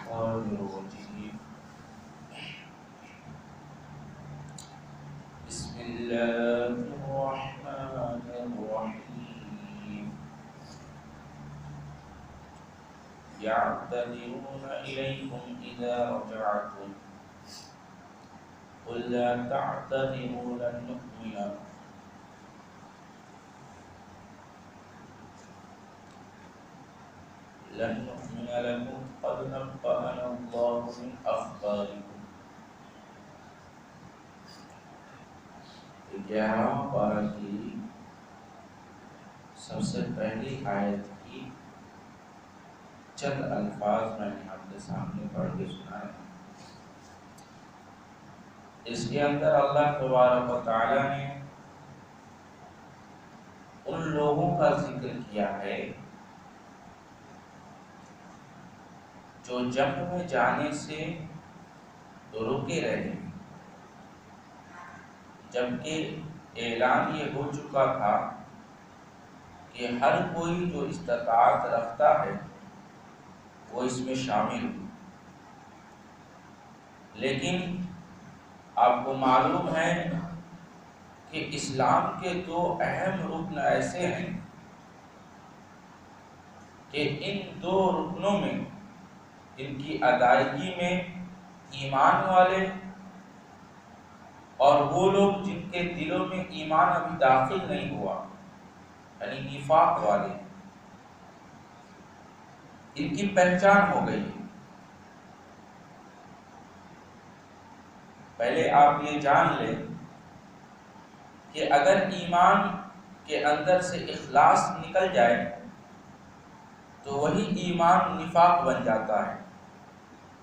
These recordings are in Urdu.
الشيطان الرجيم بسم الله الرحمن الرحيم يعتذرون إليكم إذا رجعتم قل لا تعتذروا لن نؤمن لكم قد نبأنا الله من أخباركم. 11 پارہ کی سب سے پہلی آیت کی چند الفاظ میں نے آپ کے سامنے پڑھ کے سنائے ہیں. اس کے اندر اللہ تبارک و تعالی نے ان لوگوں کا ذکر کیا ہے جو جنگ میں جانے سے رکے رہے، جبکہ اعلان یہ ہو چکا تھا کہ ہر کوئی جو استطاعت رکھتا ہے وہ اس میں شامل ہو. لیکن آپ کو معلوم ہے کہ اسلام کے دو اہم رکن ایسے ہیں کہ ان دو رکنوں میں، ان کی ادائیگی میں ایمان والے اور وہ لوگ جن کے دلوں میں ایمان ابھی داخل نہیں ہوا، یعنی نفاق والے، ان کی پہچان ہو گئی. پہلے آپ یہ جان لیں کہ اگر ایمان کے اندر سے اخلاص نکل جائے تو وہی ایمان نفاق بن جاتا ہے.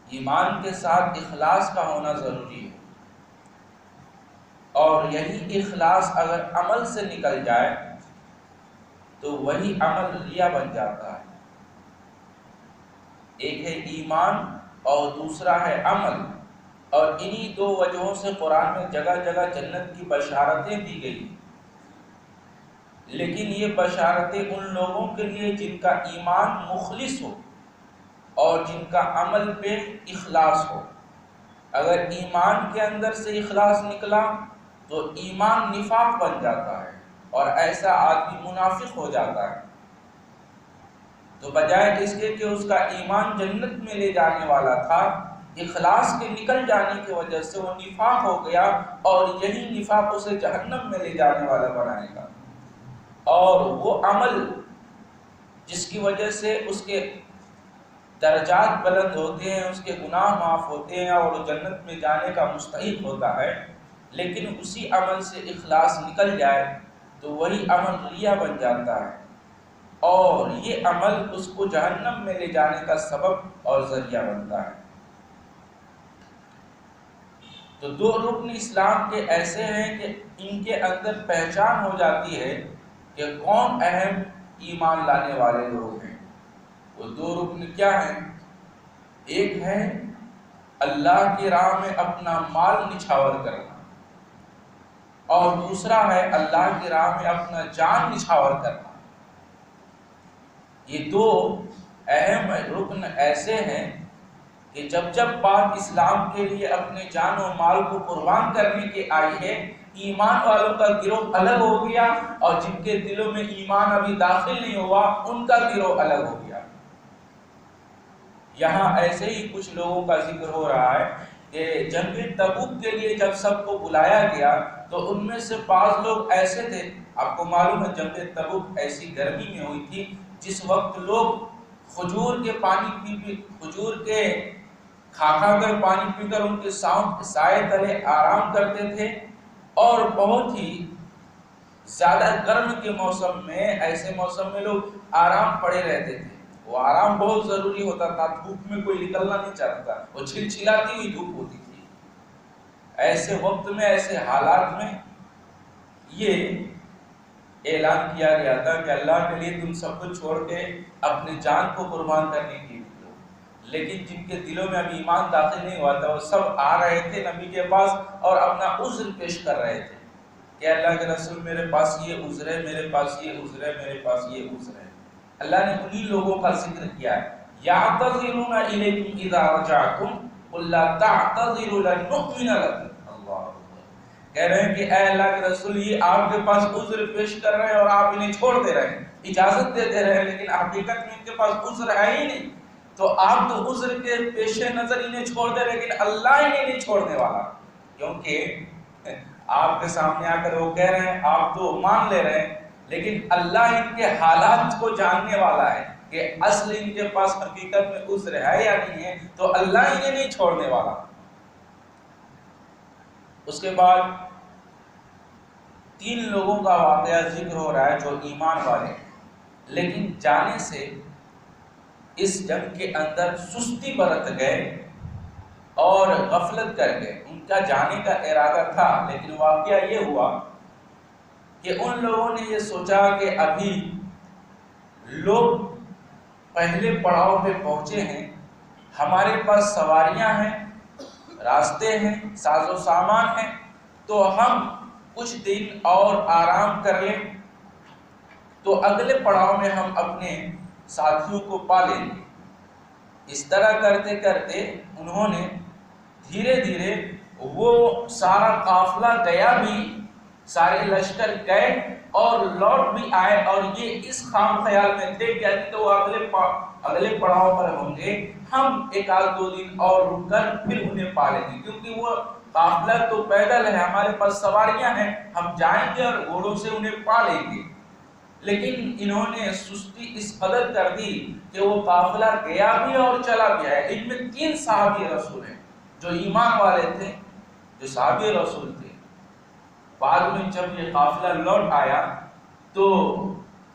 ایمان کے ساتھ اخلاص کا ہونا ضروری ہے، اور یہی اخلاص اگر عمل سے نکل جائے تو وہی عمل ریا بن جاتا ہے. ایک ہے ایمان اور دوسرا ہے عمل، اور انہی دو وجہوں سے قرآن میں جگہ جگہ جنت کی بشارتیں دی گئی. لیکن یہ بشارتیں ان لوگوں کے لیے جن کا ایمان مخلص ہو اور جن کا عمل پہ اخلاص ہو. اگر ایمان کے اندر سے اخلاص نکلا تو ایمان نفاق بن جاتا ہے اور ایسا آدمی منافق ہو جاتا ہے. تو بجائے اس کے کہ اس کا ایمان جنت میں لے جانے والا تھا، اخلاص کے نکل جانے کی وجہ سے وہ نفاق ہو گیا، اور یہی نفاق اسے جہنم میں لے جانے والا بنائے گا. اور وہ عمل جس کی وجہ سے اس کے درجات بلند ہوتے ہیں، اس کے گناہ معاف ہوتے ہیں اور وہ جنت میں جانے کا مستحق ہوتا ہے، لیکن اسی عمل سے اخلاص نکل جائے تو وہی عمل ریا بن جاتا ہے، اور یہ عمل اس کو جہنم میں لے جانے کا سبب اور ذریعہ بنتا ہے. تو دو رکن اسلام کے ایسے ہیں کہ ان کے اندر پہچان ہو جاتی ہے کہ کون اہم ایمان لانے والے لوگ ہیں. وہ دو رکن کیا ہیں؟ ایک ہے اللہ کی راہ میں اپنا مال نچھاور کرنا، اور دوسرا ہے اللہ کی راہ میں اپنا جان نچھاور کرنا. یہ دو اہم رکن ایسے ہیں کہ جب جب بات اسلام کے لیے اپنے جان و مال کو قربان کرنے کی آئی ہے، ایمان والوں کا گروہ الگ ہو گیا، اور جن کے دلوں میں ایمان ابھی داخل نہیں ہوا ان کا گروہ الگ ہو گیا. یہاں ایسے ہی کچھ لوگوں کا ذکر ہو رہا ہے کہ جنگ تبوک کے لیے جب سب کو بلایا گیا تو ان میں سے بعض لوگ ایسے تھے. آپ کو معلوم ہے جنگ تبوک ایسی گرمی میں ہوئی تھی جس وقت لوگ کھجور کے کھا کر پانی پی کر ان کے سائے تلے آرام کرتے تھے، اور بہت ہی زیادہ گرم کے موسم میں، ایسے موسم میں لوگ آرام پڑے رہتے تھے. وہ آرام بہت ضروری ہوتا تھا، دھوپ میں کوئی نکلنا نہیں چاہتا، وہ چھلچھلاتی ہوئی دھوپ ہوتی تھی. ایسے وقت میں، ایسے حالات میں یہ اعلان کیا گیا تھا کہ اللہ کے لیے تم سب کچھ چھوڑ کے اپنے جان کو قربان کرنے کی. لیکن جن کے دلوں میں ابھی ایمان داخل نہیں ہوا تھا وہ سب آ رہے تھے نبی کے پاس اور اپنا عذر پیش کر رہے تھے کہ اللہ کے رسول میرے پاس یہ عذر ہے، میرے پاس یہ عذر ہے، میرے پاس یہ عذر ہے. اللہ نے انہی لوگوں کا ذکر کیا ہے یعتذرون الیکم اذا رجعتم قل لا تعتذروا لن نؤمن لکم، اللہ کہہ رہے ہیں کہ اے اللہ کے رسول یہ آپ کے پاس عذر پیش کر رہے ہیں اور آپ انہیں چھوڑ دے رہے ہیں، اجازت دیتے رہے، لیکن حقیقت میں ان کے پاس عذر ہے ہی نہیں، تو آپ تو عذر کے پیش نظر انہیں چھوڑ دے، لیکن اللہ انہیں نہیں چھوڑنے والا، کیونکہ آپ کے سامنے آ کر وہ کہہ رہے ہیں، آپ تو مان لے رہے ہیں، لیکن اللہ ان کے حالات کو جاننے والا ہے کہ اصل ان کے پاس حقیقت میں عذر ہے یا نہیں ہے، تو اللہ انہیں نہیں چھوڑنے والا۔ اس کے بعد 3 لوگوں کا واقعہ ذکر ہو رہا ہے جو ایمان والے ہیں، لیکن جانے سے اس جنگ کے اندر سستی برت گئے اور غفلت کر گئے۔ ان کا جانے کا ارادہ تھا، لیکن واقعہ یہ ہوا کہ ان لوگوں نے یہ سوچا کہ ابھی لوگ پہلے پڑاؤ پہ پہنچے ہیں، ہمارے پاس سواریاں ہیں، راستے ہیں، ساز و سامان ہیں، تو ہم کچھ دن اور آرام کر لیں تو اگلے پڑاؤ میں ہم اپنے ساتھیوں کو پا لیں گے۔ اس طرح کرتے کرتے انہوں نے دھیرے دھیرے وہ سارا قافلہ گیا بھی، سارے لشکر گئے اور لوٹ بھی آئے، اور یہ اس خام خیال میں تھے کہ ابھی تو وہ اگلے پڑاؤ پر ہوں گے، ہم 1-2 دن اور رک کر پھر انہیں پا لیں گے، کیونکہ وہ قافلہ تو پیدل ہے، ہمارے پاس سواریاں ہیں، ہم جائیں گے اور گھوڑوں سے انہیں پا لیں گے۔ لیکن انہوں نے سستی اس قدر کر دی کہ وہ قافلہ گیا بھی اور چلا بھی ہے۔ ان میں 3 صحابی رسول ہیں جو ایمان والے تھے، جو صحابی رسول تھے۔ بعد میں جب یہ قافلہ لوٹ آیا تو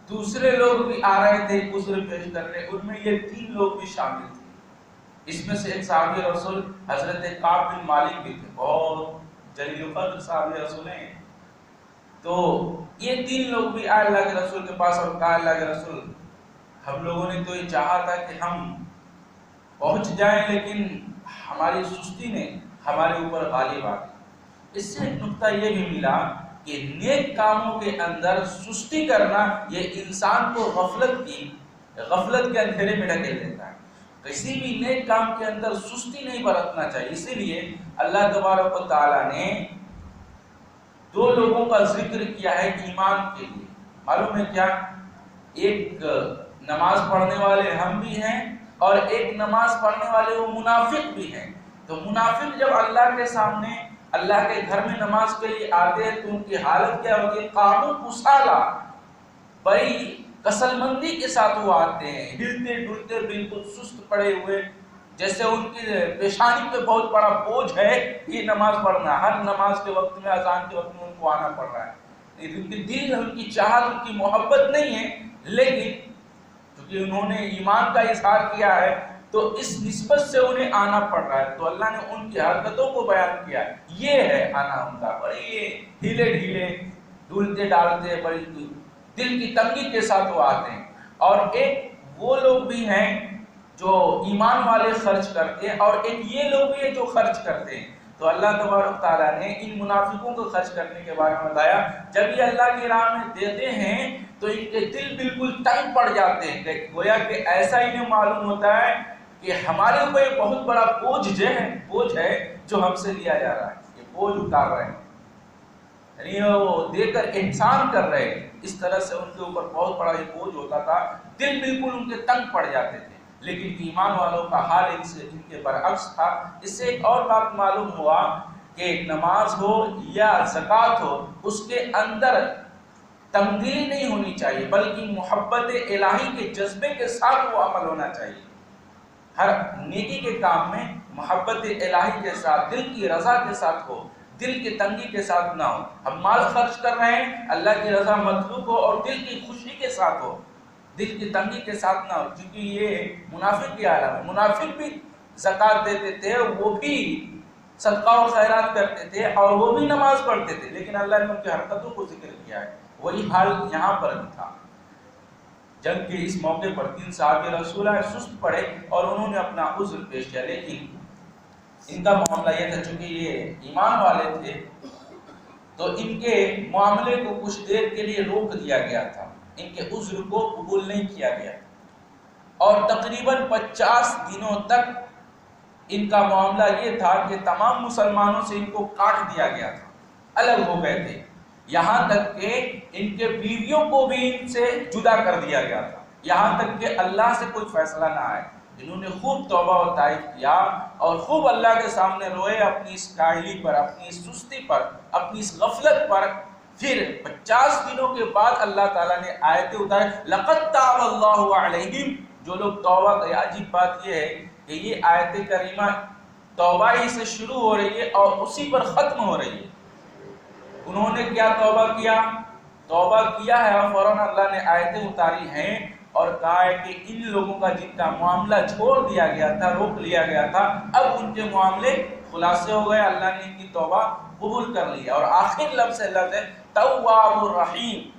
دوسرے لوگ بھی آ رہے تھے عذر پیش کرنے، ان میں یہ 3 لوگ بھی شامل تھے۔ اس میں سے ایک صحابی رسول حضرت کعب بن مالک بھی تھے، بہت جلیل القدر صحابی رسول ہیں۔ تو یہ 3 لوگ بھی آئے اللہ کے رسول کے پاس اور کہا، اللہ کے رسول ہم لوگوں نے تو یہ چاہا تھا کہ ہم پہنچ جائیں، لیکن ہماری سستی نے ہمارے اوپر غالب آ گئی۔ اس سے ایک نقطہ یہ بھی ملا کہ نیک کاموں کے اندر سستی کرنا یہ انسان کو غفلت کے اندھیرے میں ڈھکیل دیتا ہے۔ کسی بھی نیک کام کے اندر سستی نہیں برتنا چاہیے۔ اسی لیے اللہ تبارک و تعالیٰ نے 2 لوگوں کا ذکر کیا ہے ایمان کے لیے۔ معلوم ہے کیا؟ ایک نماز پڑھنے والے ہم بھی ہیں اور ایک نماز پڑھنے والے وہ منافق بھی ہیں۔ تو منافق جب اللہ کے سامنے اللہ کے گھر میں نماز کے لیے آتے ہیں تو ان کی حالت کیا ہوتی ہے؟ قاموا کسالى، بڑی کسل مندی کے ساتھ وہ آتے ہیں، ہلتے ڈلتے بالکل سست پڑے ہوئے، جیسے ان کی پیشانی پہ بہت بڑا بوجھ ہے یہ نماز پڑھنا، ہر نماز کے وقت میں، اذان کے وقت میں ان کو آنا پڑ رہا ہے۔ ان کی دل، ان کی چاہت، ان کی محبت نہیں ہے، لیکن کیونکہ انہوں نے ایمان کا اظہار کیا ہے تو اس نسبت سے انہیں آنا پڑ رہا ہے۔ تو اللہ نے ان کی حرکتوں کو بیان کیا، یہ ہے آنا ان کا، بڑے یہ ڈھیلے ڈھیلے ڈولتے ڈالتے، بڑی دل کی تنگی کے ساتھ وہ آتے ہیں۔ اور ایک وہ لوگ بھی ہیں جو ایمان والے خرچ کرتے ہیں، اور ایک یہ لوگ بھی ہیں جو خرچ کرتے ہیں۔ تو اللہ تبارک تعالیٰ نے ان منافقوں کو خرچ کرنے کے بارے میں بتایا، جب یہ اللہ کی راہ میں دیتے ہیں تو ان کے دل بالکل تنگ پڑ جاتے ہیں، گویا کہ ایسا انہیں معلوم ہوتا ہے کہ ہمارے اوپر ایک بہت بڑا بوجھ ہے جو ہم سے لیا جا رہا ہے، یہ بوجھ اتار رہے ہیں، یعنی وہ دے کر احسان کر رہے ہیں۔ اس طرح سے ان کے اوپر بہت بڑا ایک بوجھ ہوتا تھا، دل بالکل ان کے تنگ پڑ جاتے تھے۔ لیکن ایمان والوں کا حال ان کے برعکس تھا۔ اس سے ایک اور بات معلوم ہوا کہ نماز ہو یا زکوٰۃ ہو، اس کے اندر تمدیلی نہیں ہونی چاہیے، بلکہ محبت الہی کے جذبے کے ساتھ وہ عمل ہونا چاہیے۔ ہر نیکی کے کام میں محبت الہی کے ساتھ، دل کی رضا کے ساتھ ہو، دل کی تنگی کے ساتھ نہ ہو۔ ہم مال خرچ کر رہے ہیں، اللہ کی رضا مطلوب ہو اور دل کی خوشی کے ساتھ ہو، دل کی تنگی کے ساتھ نہ ہو، کیونکہ یہ منافق کی عالم ہے۔ منافق بھی زکوٰۃ دیتے تھے، وہ بھی صدقہ و خیرات کرتے تھے، اور وہ بھی نماز پڑھتے تھے، لیکن اللہ نے ان کی حرکتوں کو ذکر کیا ہے۔ وہی حال یہاں پر بھی تھا۔ جنگ کے اس موقع پر 3 صحابی رسول آئے، سست پڑے اور انہوں نے اپنا عذر پیش کیا، لیکن ان کا معاملہ یہ تھا چونکہ یہ ایمان والے تھے تو ان کے معاملے کو کچھ دیر کے لیے روک دیا گیا تھا، ان کے عذر کو قبول نہیں کیا گیا، اور تقریباً 50 دنوں تک ان کا معاملہ یہ تھا کہ تمام مسلمانوں سے ان کو کاٹ دیا گیا تھا، الگ ہو گئے تھے، یہاں تک کہ ان کے بیویوں کو بھی ان سے جدا کر دیا گیا تھا، یہاں تک کہ اللہ سے کوئی فیصلہ نہ آئے۔ انہوں نے خوب توبہ و تائب کیا اور خوب اللہ کے سامنے روئے اپنی اس کاہلی پر، اپنی اس سستی پر، اپنی اس غفلت پر۔ پھر 50 دنوں کے بعد اللہ تعالیٰ نے آیتیں اتاری، لقد تاب اللہ علیہم، جو لوگ توبہ کرے۔ عجیب بات یہ ہے کہ یہ آیت کریمہ توبہ ہی سے شروع ہو رہی ہے اور اسی پر ختم ہو رہی ہے۔ انہوں نے کیا توبہ کیا ہے اور فوراً اللہ نے آیتیں اتاری ہیں اور کہا ہے کہ ان لوگوں کا جن کا معاملہ چھوڑ دیا گیا تھا، روک لیا گیا تھا، اب ان کے معاملے خلاصے ہو گئے، اللہ نے ان کی توبہ قبول کر لی۔ اور آخر لفظ لفظ ہے تواب الرحیم،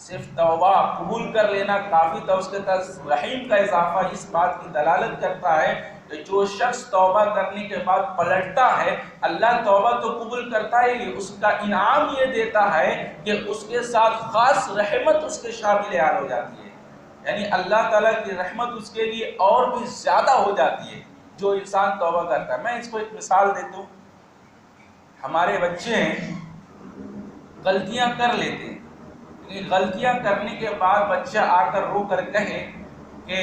صرف توبہ قبول کر لینا کافی تھا، اس کے تحت رحیم کا اضافہ اس بات کی دلالت کرتا ہے کہ جو شخص توبہ کرنے کے بعد پلٹتا ہے، اللہ توبہ تو قبول کرتا ہے، اس کا انعام یہ دیتا ہے کہ اس کے ساتھ خاص رحمت اس کے شامل حال ہو جاتی ہے، یعنی اللہ تعالیٰ کی رحمت اس کے لیے اور بھی زیادہ ہو جاتی ہے جو انسان توبہ کرتا ہے۔ میں اس کو ایک مثال دیتا ہوں، ہمارے بچے ہیں غلطیاں کر لیتے ہیں، غلطیاں کرنے کے بعد بچہ آ کر رو کر کہے کہ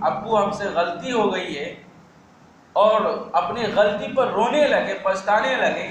ابو ہم سے غلطی ہو گئی ہے، اور اپنی غلطی پر رونے لگے، پچھتانے لگے،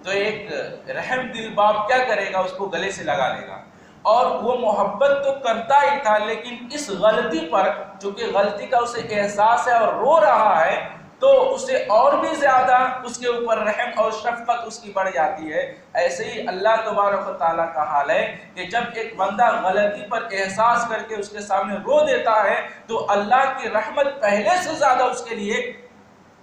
تو ایک رحم دل باپ کیا کرے گا؟ اس کو گلے سے لگا لے گا، اور وہ محبت تو کرتا ہی تھا لیکن اس غلطی پر چونکہ غلطی کا اسے احساس ہے اور رو رہا ہے تو اسے اور بھی زیادہ اس کے اوپر رحم اور شفقت اس کی بڑھ جاتی ہے۔ ایسے ہی اللہ تبارک و تعالیٰ کا حال ہے کہ جب ایک بندہ غلطی پر احساس کر کے اس کے سامنے رو دیتا ہے تو اللہ کی رحمت پہلے سے زیادہ اس کے لیے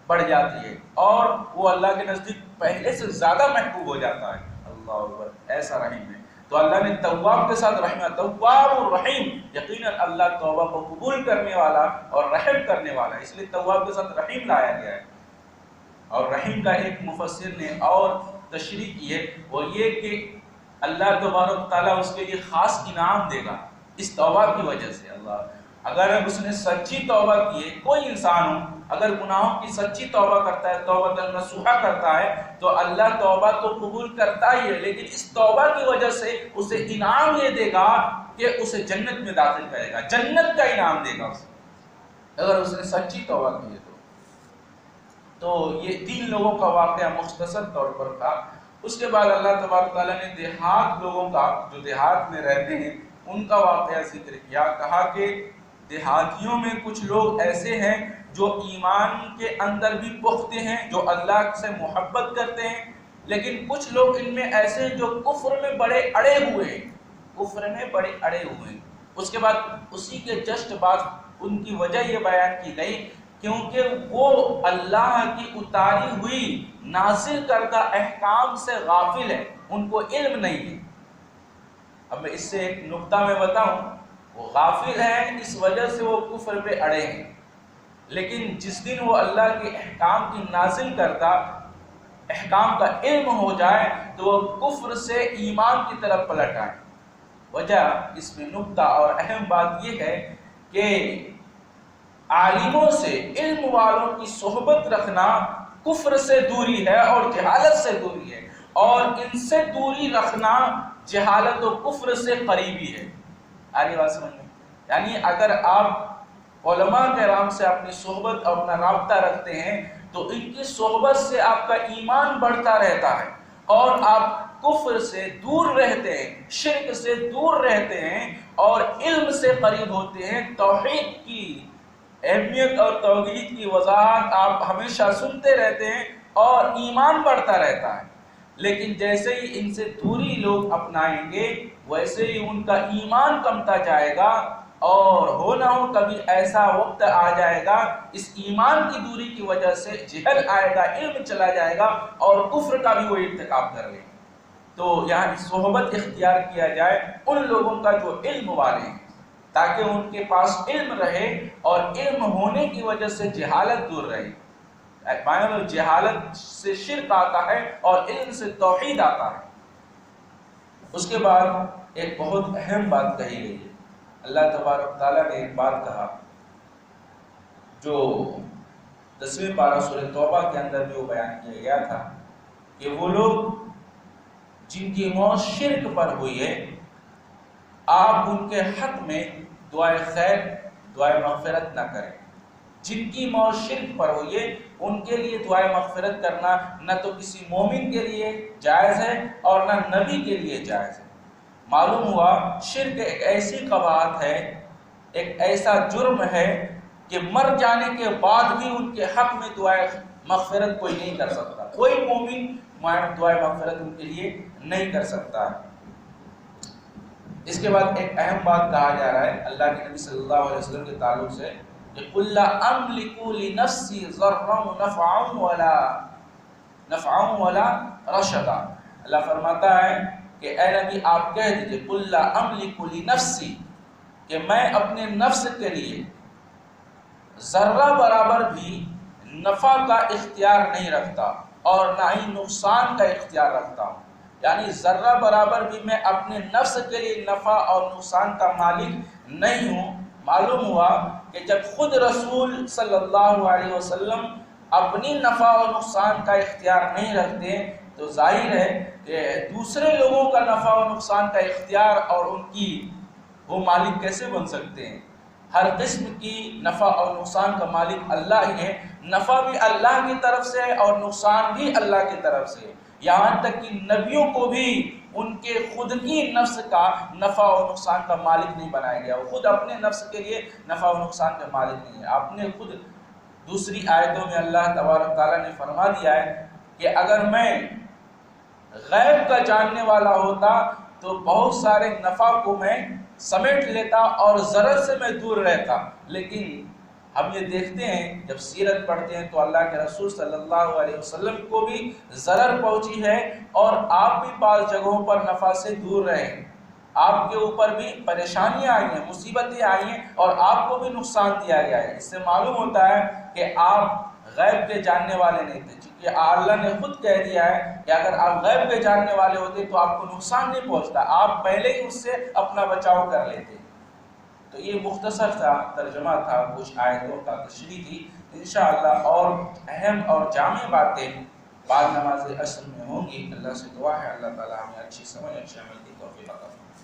بڑھ جاتی ہے اور وہ اللہ کے نزدیک پہلے سے زیادہ محبوب ہو جاتا ہے۔ اللہ اکبر، ایسا رحیم ہے۔ تو اللہ نے تواب کے ساتھ رحمت، تواب الرحیم، یقیناً اللہ توبہ کو قبول کرنے والا اور رحم کرنے والا ہے، اس لیے تواب کے ساتھ رحیم لایا گیا ہے۔ اور رحیم کا ایک مفسر نے اور تشریح کی ہے، وہ یہ کہ اللہ تبارک تعالیٰ اس کے لیے خاص انعام دے گا اس توبہ کی وجہ سے۔ اللہ اگر اس نے سچی توبہ کی ہے، کوئی انسان ہو اگر گناہوں کی سچی توبہ کرتا ہے، توبہ نصوحہ کرتا ہے، تو اللہ توبہ تو قبول کرتا ہی ہے لیکن اس توبہ کی وجہ سے اسے انعام یہ دے گا کہ اسے جنت میں داخل کرے گا، جنت کا انعام دے گا اسے، اگر اس نے سچی توبہ کی ہے تو یہ 3 لوگوں کا واقعہ مختصر طور پر تھا۔ اس کے بعد اللہ تبارک تعالیٰ نے دیہات لوگوں کا، جو دیہات میں رہتے ہیں، ان کا واقعہ ذکر کیا، کہا کہ دیہاتیوں میں کچھ لوگ ایسے ہیں جو ایمان کے اندر بھی پختہ ہیں، جو اللہ سے محبت کرتے ہیں، لیکن کچھ لوگ ان میں ایسے ہیں جو کفر میں بڑے اڑے ہوئے ہیں، کفر میں بڑے اڑے ہوئے ہیں۔ اس کے بعد اسی کے جسٹ بعد ان کی وجہ یہ بیان کی گئی کیونکہ وہ اللہ کی اتاری ہوئی نازل کردہ احکام سے غافل ہے، ان کو علم نہیں ہے۔ اب میں اس سے ایک نقطہ میں بتاؤں، وہ غافل ہیں اس وجہ سے وہ کفر پہ اڑے ہیں، لیکن جس دن وہ اللہ کے احکام کی نازل کردہ احکام کا علم ہو جائے تو وہ کفر سے ایمان کی طرف پلٹ آئے۔ وجہ اس میں نقطہ اور اہم بات یہ ہے کہ عالموں سے، علم والوں کی صحبت رکھنا کفر سے دوری ہے اور جہالت سے دوری ہے، اور ان سے دوری رکھنا جہالت و کفر سے قریبی ہے۔ آگے بات سمجھ میں؟ یعنی اگر آپ علماء کرام سے اپنی صحبت اور اپنا رابطہ رکھتے ہیں تو ان کی صحبت سے آپ کا ایمان بڑھتا رہتا ہے اور آپ کفر سے دور رہتے ہیں، شرک سے دور رہتے ہیں اور علم سے قریب ہوتے ہیں۔ توحید کی اہمیت اور توحید کی وضاحت آپ ہمیشہ سنتے رہتے ہیں اور ایمان بڑھتا رہتا ہے، لیکن جیسے ہی ان سے دوری لوگ اپنائیں گے ویسے ہی ان کا ایمان کمتا جائے گا، اور ہو نہ ہو کبھی ایسا وقت آ جائے گا اس ایمان کی دوری کی وجہ سے جہل آئے گا، علم چلا جائے گا اور کفر کا بھی وہ ارتکاب کر لیں۔ تو یہاں صحبت اختیار کیا جائے ان لوگوں کا جو علم والے ہیں، تاکہ ان کے پاس علم رہے اور علم ہونے کی وجہ سے جہالت دور رہے۔ جہالت سے شرک آتا ہے اور علم سے توحید آتا ہے۔ اس کے بعد ایک بہت اہم بات کہی گئی ہے، اللہ تبارک تعالیٰ نے ایک بات کہا جو 10ویں پارہ سورہ توبہ کے اندر بھی وہ بیان کیا گیا تھا کہ وہ لوگ جن کی موت شرک پر ہوئی ہے، آپ ان کے حق میں دعائے خیر دعائے مغفرت نہ کریں۔ جن کی موت شرک پر ہوئی ہے ان کے لیے دعائے مغفرت کرنا نہ تو کسی مومن کے لیے جائز ہے اور نہ نبی کے لیے جائز ہے۔ معلوم ہوا شرک ایک ایسی قباحت ہے، ایک ایسا جرم ہے کہ مر جانے کے بعد بھی ان کے حق میں دعائے مغفرت کوئی نہیں کر سکتا، کوئی مومن دعائے مغفرت ان کے لیے نہیں کر سکتا۔ اس کے بعد ایک اہم بات کہا جا رہا ہے اللہ کے نبی صلی اللہ علیہ وسلم کے تعلق سے کہ قُلْ لَا أَمْلِكُ لِنَفْسِي ضَرًّا وَلَا رَشَدًا۔ اللہ فرماتا ہے کہ اے نبی آپ کہہ دیجئے قُلْ لَا أَمْلِكُ لِنَفْسِي کہ میں اپنے نفس کے لیے ذرہ برابر بھی نفع کا اختیار نہیں رکھتا اور نہ ہی نقصان کا اختیار رکھتا ہوں، یعنی ذرہ برابر بھی میں اپنے نفس کے لیے نفع اور نقصان کا مالک نہیں ہوں۔ معلوم ہوا کہ جب خود رسول صلی اللہ علیہ وسلم اپنی نفع اور نقصان کا اختیار نہیں رکھتے تو ظاہر ہے کہ دوسرے لوگوں کا نفع اور نقصان کا اختیار اور ان کی وہ مالک کیسے بن سکتے ہیں؟ ہر قسم کی نفع اور نقصان کا مالک اللہ ہی ہے، نفع بھی اللہ کی طرف سے ہے اور نقصان بھی اللہ کی طرف سے ہے، یہاں تک کہ نبیوں کو بھی ان کے خود کی نفس کا نفع اور نقصان کا مالک نہیں بنایا گیا، وہ خود اپنے نفس کے لیے نفع اور نقصان کا مالک نہیں ہے۔ آپ نے خود دوسری آیتوں میں اللہ تبارک تعالیٰ نے فرما دیا ہے کہ اگر میں غیب کا جاننے والا ہوتا تو بہت سارے نفع کو میں سمیٹ لیتا اور ضرر سے میں دور رہتا، لیکن ہم یہ دیکھتے ہیں جب سیرت پڑھتے ہیں تو اللہ کے رسول صلی اللہ علیہ وسلم کو بھی ضرر پہنچی ہے اور آپ بھی بعض جگہوں پر نفع سے دور رہے ہیں، آپ کے اوپر بھی پریشانیاں آئی ہیں، مصیبتیں آئی ہیں اور آپ کو بھی نقصان دیا گیا ہے۔ اس سے معلوم ہوتا ہے کہ آپ غیب کے جاننے والے نہیں تھے، کیونکہ اللہ نے خود کہہ دیا ہے کہ اگر آپ غیب کے جاننے والے ہوتے تو آپ کو نقصان نہیں پہنچتا، آپ پہلے ہی اس سے اپنا بچاؤ کر لیتے۔ تو یہ مختصر سا ترجمہ تھا، کچھ آیتوں کا تشریح تھی۔ انشاءاللہ اور اہم اور جامع باتیں بعد نماز عصر میں ہوں گی۔ اللہ سے دعا ہے اللہ تعالیٰ ہمیں اچھی سمجھ اچھے عمل کی توفیق عطا فرمائے۔